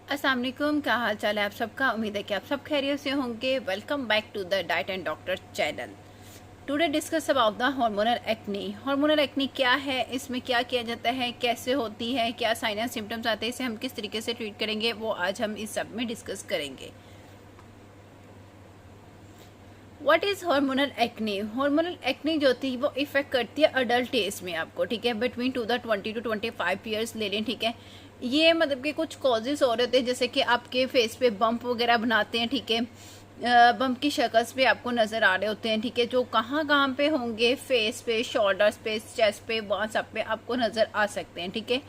अस्सलाम वालेकुम, क्या हाल चाल है आप सबका। उम्मीद है कि आप सब खैरियत से होंगे। Welcome back to the diet and doctor channel. Today discuss about the hormonal acne. Hormonal acne क्या है, इसमें क्या किया जाता है, कैसे होती है, क्या साइन एंड सिम्टम्स आते हैं, इसे हम किस तरीके से ट्रीट करेंगे, वो आज हम इस सब में डिस्कस करेंगे। What is hormonal acne. Hormonal acne जो होती है वो इफेक्ट करती है अडल्ट एज में आपको, ठीक है, बिटवीन 20 to 25 ईयर्स ले लें, ठीक है। ये मतलब कि कुछ कॉजेज और होते हैं, जैसे कि आपके फेस पे बम्प वगैरह बनाते हैं, ठीक है, बम्प की शक्ल पे आपको नजर आ रहे होते हैं, ठीक है, जो कहाँ कहाँ पे होंगे, फेस पे, शोल्डर्स पे, चेस्ट पे, वहाँ सब पे आपको नजर आ सकते हैं, ठीक है।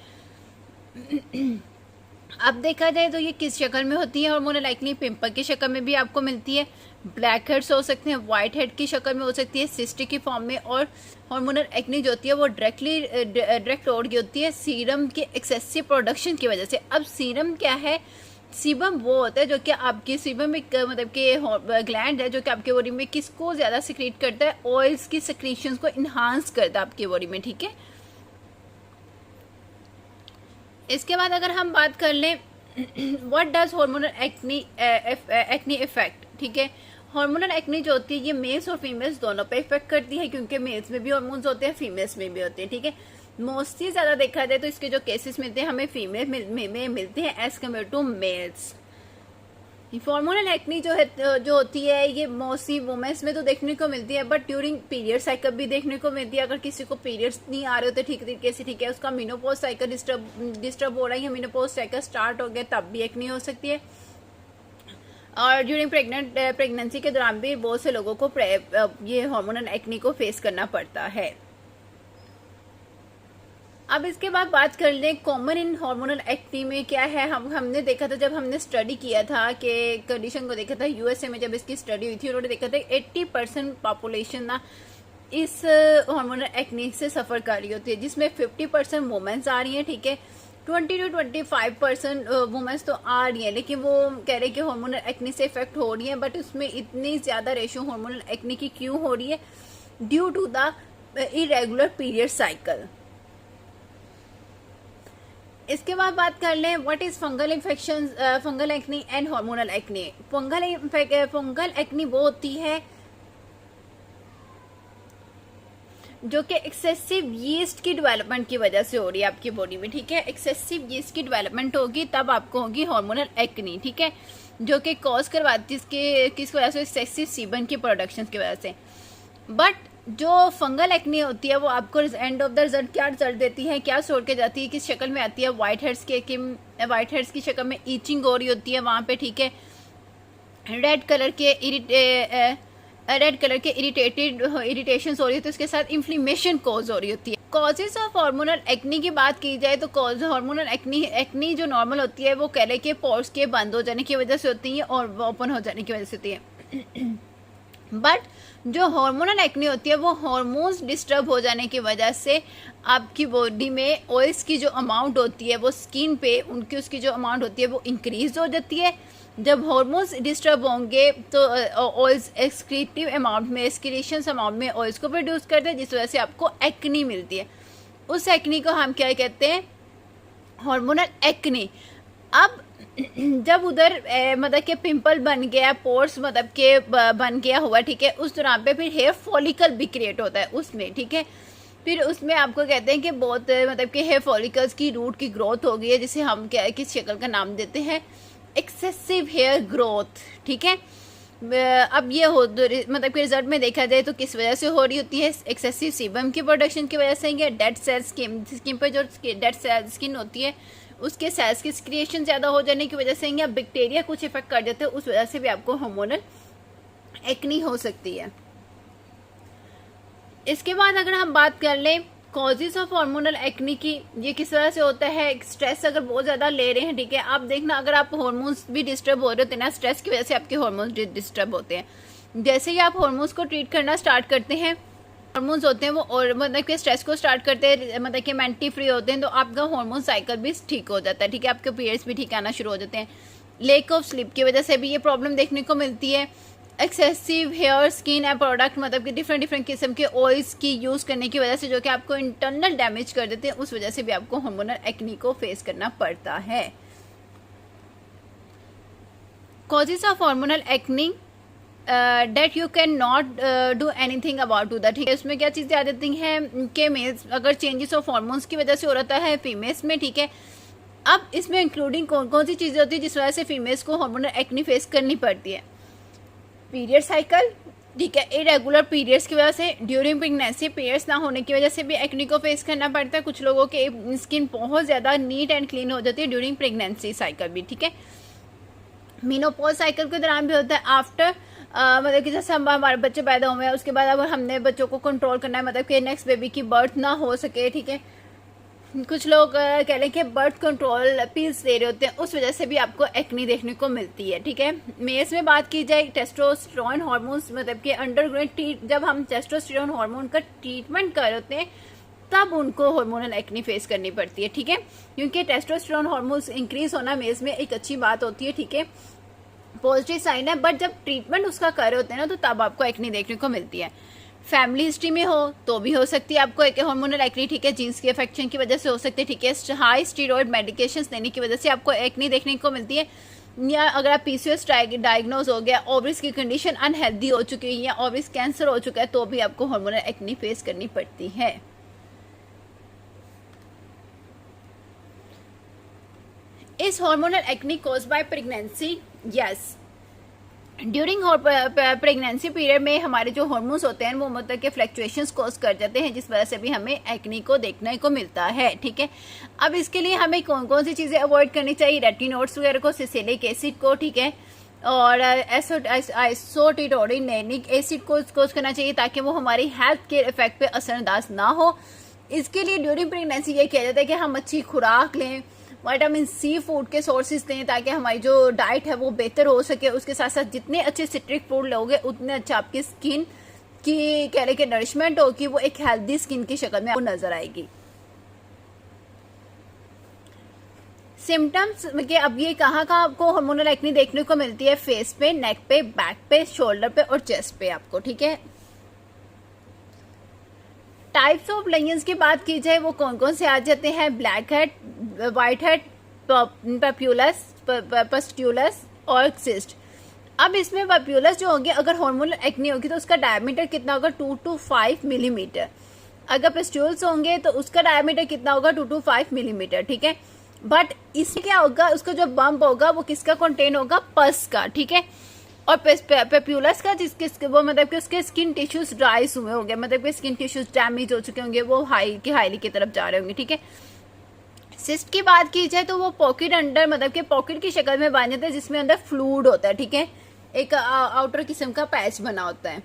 अब देखा जाए तो ये किस शक्ल में होती है हार्मोनल एक्नी। पिंपल की शक्ल में भी आपको मिलती है, ब्लैक हेड्स हो सकते हैं, वाइट हेड की शक्ल में हो सकती है, सिस्टिक की फॉर्म में। और हार्मोनल एक्नी जो होती है वो डायरेक्ट हो रही होती है सीरम के एक्सेसिव प्रोडक्शन की वजह से। अब सीरम क्या है, सीबम वो होता है जो कि आपकी सीबम एक मतलब कि ग्लैंड है जो कि आपके बॉडी में किसको ज़्यादा सिक्रीट करता है, ऑयल्स की सिक्रीशंस को इन्हांस करता है आपकी बॉडी में, ठीक है। इसके बाद अगर हम बात कर लें what does hormonal acne effect, ठीक है। हार्मोनल एक्नी जो होती है ये मेल्स और फीमेल्स दोनों पे इफेक्ट करती है, क्योंकि मेल्स में भी हार्मोन्स होते हैं, फीमेल्स में भी होते हैं, ठीक है। मोस्टली ज़्यादा देखा जाए तो इसके जो केसेस मिलते हैं हमें फीमेल में मिलते हैं as compare to males. Hormonal acne जो होती है ये मोस्टली वुमेन्स में तो देखने को मिलती है, बट ड्यूरिंग पीरियड साइकिल भी देखने को मिलती है। अगर किसी को पीरियड्स नहीं आ रहे होते ठीक तरीके से, ठीक है, उसका मीनोपॉज साइकिल डिस्टर्ब हो रहा है या मीनोपॉज साइकिल स्टार्ट हो गया, तब भी एक्नी हो सकती है। और ड्यूरिंग प्रेगनेंसी के दौरान भी बहुत से लोगों को ये हार्मोनल एक्नी को फेस करना पड़ता है। अब इसके बाद बात कर लें कॉमन इन हार्मोनल एक्नी में क्या है। हमने देखा था, जब हमने स्टडी किया था कि कंडीशन को देखा था यूएसए में, जब इसकी स्टडी हुई थी उन्होंने देखा था 80% पॉपुलेशन ना इस हार्मोनल एक्नी से सफर कर रही होती है, जिसमें 50% वुमेन्स आ रही हैं, ठीक है। 20 to 25% वुमेन्स तो आ रही है, लेकिन वो कह रहे हैं कि हार्मोनल एक्नी से इफेक्ट हो रही है, बट उसमें इतनी ज्यादा रेशो हार्मोनल एक्नी की क्यों हो रही है, due to the irregular period cycle. इसके बाद बात कर लें what is fungal infection, fungal acne and hormonal acne. Fungal acne वो होती है जो कि एक्सेसिव यीस्ट की डेवलपमेंट की वजह से हो रही है आपकी बॉडी में, ठीक है। एक्सेसिव यीस्ट की डेवलपमेंट होगी तब आपको होगी हार्मोनल एक्नी, ठीक है, जो कि कॉज करवाती है किस वजह से, एक्सेसिव सीबम की प्रोडक्शन की वजह से। बट जो फंगल एक्नी होती है वो आपको एंड ऑफ द रिजल्ट क्या रिजल्ट देती है, क्या छोड़ के जाती है, किस शक्ल में आती है, व्हाइट हेड्स की शक्ल में ईचिंग हो रही होती है वहां पे, ठीक है। रेड कलर के इरिटेशन हो रही होती है, उसके साथ इन्फ्लेमेशन कॉज हो रही होती है। कॉजेज ऑफ हार्मोनल एक्नी की बात की जाए तो कॉज हार्मोनल एक्नी जो नॉर्मल होती है वो कह रहे कि पोर्स के बंद हो जाने की वजह से होती है और ओपन हो जाने की वजह से होती है। बट जो हार्मोनल एक्नी होती है वो हार्मोन्स डिस्टर्ब हो जाने की वजह से आपकी बॉडी में ऑयल्स की जो अमाउंट होती है वो स्किन पे उनकी उसकी जो अमाउंट होती है वो इंक्रीज हो जाती है। जब हार्मोन्स डिस्टर्ब होंगे तो ऑयल्स एक्सक्रीटिव अमाउंट में, एक्सक्रीशन अमाउंट में ऑयल्स को प्रोड्यूस करते हैं, जिस वजह से आपको एक्नी मिलती है। उस एक्नी को हम क्या कहते हैं, हार्मोनल एक्नी। अब जब उधर मतलब कि पिंपल बन गया, पोर्स मतलब के बन गया हुआ, ठीक है, उस दौरान पे फिर हेयर फॉलिकल भी क्रिएट होता है उसमें, ठीक है। फिर उसमें आपको कहते हैं कि बहुत मतलब कि हेयर फॉलिकल्स की रूट की ग्रोथ हो गई है, जिसे हम क्या किस शक्ल का नाम देते हैं, एक्सेसिव हेयर ग्रोथ, ठीक है। अब ये हो मतलब कि रिजल्ट में देखा जाए तो किस वजह से हो रही होती है, एक्सेसिव सीबम की प्रोडक्शन की वजह से, या डेड सेल स्किन पर जो डेड सेल स्किन होती है उसके सेल्स की क्रिएशन ज़्यादा हो जाने की वजह से, या बैक्टीरिया कुछ इफेक्ट कर देते हैं, उस वजह से भी आपको हार्मोनल एक्नी हो सकती है। इसके बाद अगर हम बात कर लें कॉजेज ऑफ हार्मोनल एक्नी की, ये किस वजह से होता है, स्ट्रेस अगर बहुत ज़्यादा ले रहे हैं, ठीक है, आप देखना अगर आप हार्मोन्स भी डिस्टर्ब हो रहे होते हैं ना, स्ट्रेस की वजह से आपके हार्मोन्स डिस्टर्ब होते हैं। जैसे ही आप हार्मोन्स को ट्रीट करना स्टार्ट करते हैं, हार्मोन्स होते हैं वो और मतलब कि स्ट्रेस को स्टार्ट करते हैं, मतलब कि मेंटली फ्री होते हैं, तो आपका हार्मोन साइकिल भी ठीक हो जाता है, ठीक है, आपके पीरियड्स भी ठीक आना शुरू हो जाते हैं। लेक ऑफ स्लीप की वजह से भी ये प्रॉब्लम देखने को मिलती है। Excessive hair skin and product मतलब कि डिफरेंट किस्म के ऑयल्स की यूज़ करने की वजह से जो कि आपको इंटरनल डैमेज कर देते हैं, उस वजह से भी आपको हार्मोनल एक्नी को फेस करना पड़ता है। Causes of hormonal acne that you can not do anything about to that, ठीक है। उसमें क्या चीज़ें आ जाती हैं कि मेल्स अगर चेंजेस ऑफ हार्मोन्स की वजह से हो रहा है फीमेल्स में, ठीक है। अब इसमें इंक्लूडिंग कौन कौन सी चीज़ें होती है जिस वजह से फीमेल्स को हार्मोनल एक्नी फेस करनी पड़ती है? पीरियड साइकिल, ठीक है, इरेगुलर पीरियड्स की वजह से, ड्यूरिंग प्रेगनेंसी पीरियड्स ना होने की वजह से भी एक्नी को फेस करना पड़ता है। कुछ लोगों के स्किन बहुत ज़्यादा नीट एंड क्लीन हो जाती है ड्यूरिंग प्रेगनेंसी साइकिल भी, ठीक है। मीनोपॉज साइकिल के दौरान भी होता है। आफ्टर मतलब कि जैसे हमारे बच्चे पैदा हुए हैं उसके बाद अगर हमने बच्चों को कंट्रोल करना है, मतलब कि नेक्स्ट बेबी की बर्थ ना हो सके, ठीक है। कुछ लोग कह लें कि बर्थ कंट्रोल पिल्स ले रहे होते हैं, उस वजह से भी आपको एक्नी देखने को मिलती है, ठीक है। मेल्स में बात की जाए, टेस्टोस्टेरोन हार्मोन्स मतलब कि अंडरगोइंग जब हम टेस्टोस्टेरोन हार्मोन का ट्रीटमेंट कर होते हैं तब उनको हार्मोनल एक्नी फेस करनी पड़ती है, ठीक है। क्योंकि टेस्टोस्टेरोन हार्मोन्स इंक्रीज होना मेल्स में एक अच्छी बात होती है, ठीक है, पॉजिटिव साइन है। बट जब ट्रीटमेंट उसका कर रहे होते हैं ना तो तब आपको एक्नी देखने को मिलती है। फैमिली हिस्ट्री में हो तो भी हो सकती है आपको एक हार्मोनल एक्नी, ठीक है। जीन्स के अफेक्शन की वजह से हो सकती है, ठीक है। हाई स्टीरॉयड मेडिकेशंस लेने की वजह से आपको एक्नी देखने को मिलती है। या अगर आप पीसीओएस डायग्नोज हो गया, ओवरीज की कंडीशन अनहेल्दी हो चुकी है या ओवरीज कैंसर हो चुका है तो भी आपको हार्मोनल एक्नी फेस करनी पड़ती है। Is hormonal acne caused by pregnancy? Yes. During pregnancy period में हमारे जो हार्मोन्स होते हैं वो मतलब के फ्लक्चुएशंस कॉज कर जाते हैं जिस वजह से भी हमें एक्नी को देखने को मिलता है, ठीक है। अब इसके लिए हमें कौन कौन सी चीज़ें अवॉइड करनी चाहिए? रेटिनोइड्स वगैरह को, सिलिक एसिड को, ठीक है, और आइसोटिटोनिक एसिड को कोज करना चाहिए ताकि वो हमारी हेल्थ के इफेक्ट पे असरअंदाज ना हो। इसके लिए ड्यूरिंग प्रेगनेंसी ये किया जाता है कि हम अच्छी खुराक लें, विटामिन सी फूड के सोर्सेज दें ताकि हमारी जो डाइट है वो बेहतर हो सके। उसके साथ साथ जितने अच्छे सिट्रिक फूड लोगे उतने अच्छा आपकी स्किन की कह लें कि नरिशमेंट होगी, वो एक हेल्दी स्किन की शक्ल में आपको नजर आएगी। सिम्टम्स के अब ये कहाँ आपको हार्मोनल एक्नी देखने को मिलती है? फेस पे, नेक पे, बैक पे, शोल्डर पे और चेस्ट पे आपको, ठीक है। टाइप्स ऑफ लेगिंग्स की बात की जाए वो कौन कौन से आ जाते हैं? ब्लैक हेड, व्हाइट हेड, पप्यूलस, पस्ट्यूलस और सिस्ट। अब इसमें पप्यूलस जो होगी, अगर हार्मोनल एक्नी होगी तो उसका डायमीटर कितना होगा? 2 to 5 मिलीमीटर। अगर पस्ट्यूल्स होंगे तो उसका डायमीटर कितना होगा? 2 to 5 मिलीमीटर, ठीक है। बट इसमें क्या होगा, उसका जो बम्प होगा वो किसका कंटेन होगा? पस का, ठीक है। और पेप्यूलस का जिसके वो मतलब कि उसके स्किन टिश्यूज ड्राई हुए होंगे, मतलब कि स्किन टिश्यूज डैमेज हो चुके होंगे, वो हाईली की तरफ जा रहे होंगे, ठीक है। सिस्ट की बात की जाए तो वो पॉकेट अंडर मतलब कि पॉकेट की शक्ल में बन जाता है जिसमें अंदर फ्लूइड होता है, ठीक है, एक आउटर किस्म का पैच बना होता है।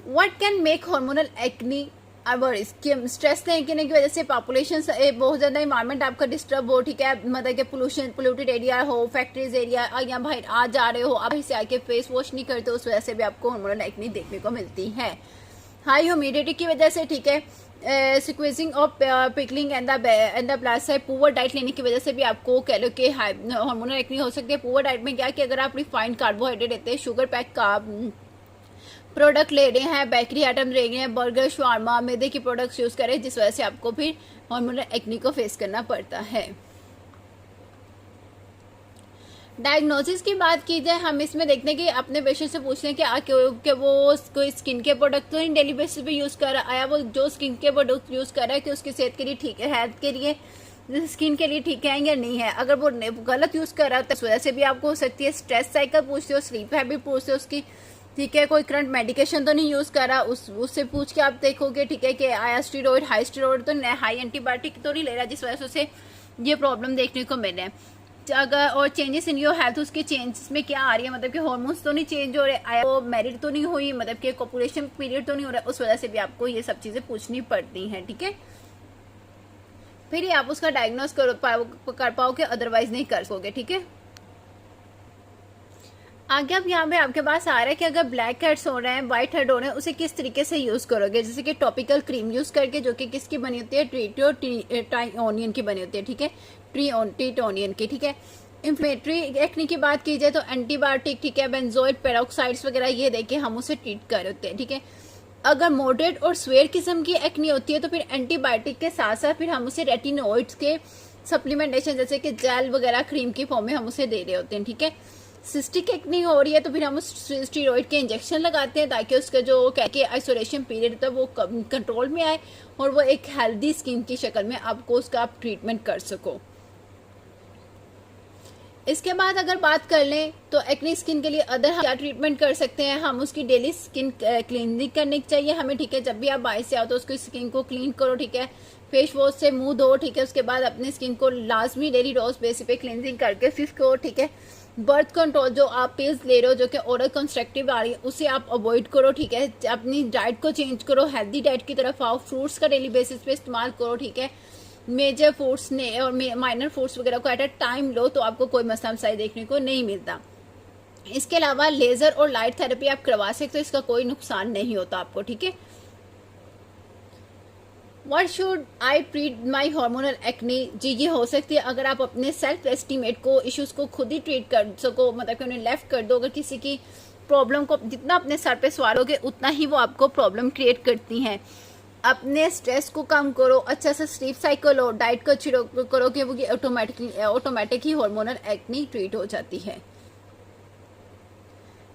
What can make hormonal acne? अब स्ट्रेस लेने की वजह से पॉपुलेशन बहुत ज्यादा इन्वायरमेंट आपका डिस्टर्ब हो, ठीक है, मतलब कि पोल्यूटेड एरिया हो, फैक्ट्रीज एरिया या बाहर आ जा रहे हो, आप से आके फेस वॉश नहीं करते, उस वजह से भी आपको हार्मोनल एक्नी देखने को मिलती है। हाई ह्यूमिडिटी की वजह से, ठीक है, sequencing of pickling and the plus है, पुअर डाइट लेने की वजह से भी आपको कह लो कि हार्मोनल एक्नी हो सकती है। पुअर डाइट में क्या कि अगर आप रिफाइंड कार्बोहाइड्रेट लेते हैं, शुगर पैक का प्रोडक्ट ले रहे हैं, बेकरी आइटम ले रहे हैं, बर्गर, शवारमा, मैदे की प्रोडक्ट्स यूज करें, जिस वजह से आपको फिर हार्मोनल एक्नी को फेस करना पड़ता है। डायग्नोसिस की बात की जाए, हम इसमें देखते हैं कि अपने पेशेंट से पूछते हैं कि वो कोई स्किन के प्रोडक्ट तो नहीं डेली बेसिस पे यूज कर रहा है, वो जो स्किन के प्रोडक्ट यूज कर रहा है कि उसकी सेहत के लिए ठीक है, हेल्थ के लिए, स्किन के लिए ठीक है या नहीं है। अगर वो गलत यूज कर रहा है तो इस वजह से भी आपको हो सकती है। स्ट्रेस साइकिल पूछते हो, स्लीप हैबिट पूछते हो उसकी, ठीक है, कोई करंट मेडिकेशन तो नहीं यूज कर रहा, उससे पूछ के आप देखोगे, ठीक है, कि आया स्टीरॉइड, हाई स्टीरॉइड तो नहीं, हाई एंटीबायोटिक तो नहीं ले रहा जिस वजह से उसे ये प्रॉब्लम देखने को मिले। अगर और चेंजेस इन योर हेल्थ, उसके चेंजेस में क्या आ रही है, मतलब कि हार्मोन्स तो नहीं चेंज हो रहे, आया वो मैरिड तो नहीं हुई, मतलब कि कोपुलेशन पीरियड तो नहीं हो रहा, उस वजह से भी आपको ये सब चीजें पूछनी पड़ती हैं, ठीक है। फिर ही आप उसका डायग्नोस कर पाओगे, अदरवाइज नहीं कर सकोगे, ठीक है। आगे अब यहाँ पे आपके पास आ रहा है कि अगर ब्लैक हेड्स हो रहे हैं, व्हाइट हेड हो रहे हैं, उसे किस तरीके से यूज करोगे, जैसे कि टॉपिकल क्रीम यूज करके, जो कि किसकी बनी होती है? ट्रीटोनियन की बनी होती है, ठीक है, ट्रीटोनियन की, ठीक है। इन्फ्लेमेटरी एक्नी की बात की जाए तो एंटीबायोटिक, ठीक है, बेंजोइड पेरोक्साइड्स वगैरह ये देके हम उसे ट्रीट कर होते हैं, ठीक है। अगर मॉडरेट और स्वेयर किस्म की एक्नी होती है तो फिर एंटीबायोटिक के साथ साथ फिर हम उसे रेटिनोइड्स के सप्लीमेंटेशन जैसे कि जेल वगैरह क्रीम की फॉर्म में हम उसे दे रहे होते हैं, ठीक है। सिस्टिक एक्ने हो रही है तो फिर हम उस स्टीरॉइड के इंजेक्शन लगाते हैं ताकि उसका जो आइसोलेशन पीरियड होता है वो कंट्रोल में आए और वो एक हेल्दी स्किन की शक्ल में आपको उसका आप ट्रीटमेंट कर सको। इसके बाद अगर बात कर लें तो एक्ने स्किन के लिए अदर क्या ट्रीटमेंट कर सकते हैं, हम उसकी डेली स्किन क्लीनिंग करनी चाहिए हमें, ठीक है। जब भी आप बाहर से आओ तो उसकी स्किन को क्लीन करो, ठीक है। फेस वॉश से मुंह धो, ठीक है। उसके बाद अपनी स्किन को लाजमी डेली रोज बेसिस पे क्लींजिंग करके फिर को, ठीक है। बर्थ कंट्रोल जो आप पिल्स ले रहे हो जो कि ओरल कंस्ट्रक्टिव आ रही है उसे आप अवॉइड करो, ठीक है। अपनी डाइट को चेंज करो, हेल्दी डाइट की तरफ आओ, फ्रूट्स का डेली बेसिस पे इस्तेमाल करो, ठीक है। मेजर फूड्स ने और माइनर फूड्स वगैरह को एट अ टाइम लो तो आपको कोई मसला मसाइल देखने को नहीं मिलता। इसके अलावा लेजर और लाइट थेरेपी आप करवा सकते हो, इसका कोई नुकसान नहीं होता आपको, ठीक है। What should I treat my hormonal acne? जी ये हो सकती है अगर आप अपने सेल्फ एस्टीमेट को इश्यूज को खुद ही ट्रीट कर सको, मतलब कि उन्हें लेफ्ट कर दो। अगर किसी की प्रॉब्लम को जितना अपने सर पे सवालोगे उतना ही वो आपको प्रॉब्लम क्रिएट करती हैं। अपने स्ट्रेस को कम करो, अच्छा सा स्लीप साइकिल लो, डाइट को अच्छी करो कि वो ऑटोमेटिक ही हार्मोनल एक्ने ट्रीट हो जाती है।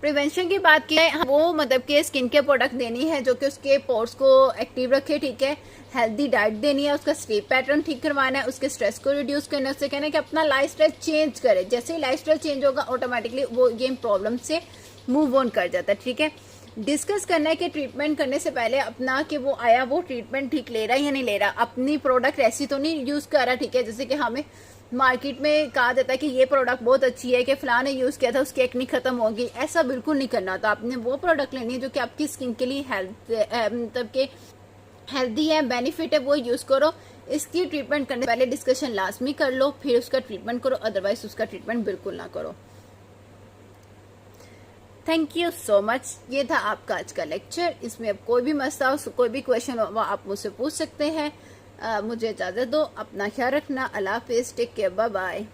प्रिवेंशन की बात की है वो मतलब कि स्किन के प्रोडक्ट देनी है जो कि उसके पोर्स को एक्टिव रखे, ठीक है। हेल्दी डाइट देनी है, उसका स्लीप पैटर्न ठीक करवाना है, उसके स्ट्रेस को रिड्यूस करना है, उससे कहना है कि अपना लाइफ स्टाइल चेंज करे। जैसे ही लाइफ स्टाइल चेंज होगा ऑटोमेटिकली वो ये प्रॉब्लम से मूव ऑन कर जाता है, ठीक है। डिस्कस करना है कि ट्रीटमेंट करने से पहले अपना कि वो आया वो ट्रीटमेंट ठीक ले रहा है या नहीं ले रहा, अपनी प्रोडक्ट ऐसी तो नहीं यूज कर रहा, ठीक है। जैसे कि हमें मार्केट में कहा जाता है कि ये प्रोडक्ट बहुत अच्छी है कि फलां ने यूज किया था उसकी एक्ने खत्म होगी, ऐसा बिल्कुल नहीं करना था। आपने वो प्रोडक्ट लेनी है जो कि आपकी स्किन के लिए मतलब के हेल्दी है, बेनिफिट है, वो यूज करो। इसकी ट्रीटमेंट करने से पहले डिस्कशन लाजमी कर लो, फिर उसका ट्रीटमेंट करो, अदरवाइज उसका ट्रीटमेंट बिल्कुल ना करो। Thank you so much. ये था आपका आज का लेक्चर। इसमें अब कोई भी मसला हो, कोई भी क्वेश्चन हो आप मुझसे पूछ सकते हैं। मुझे इजाज़त दो, अपना ख्याल रखना। अल्लाह हाफिज़, टेक केयर, बाय बाय।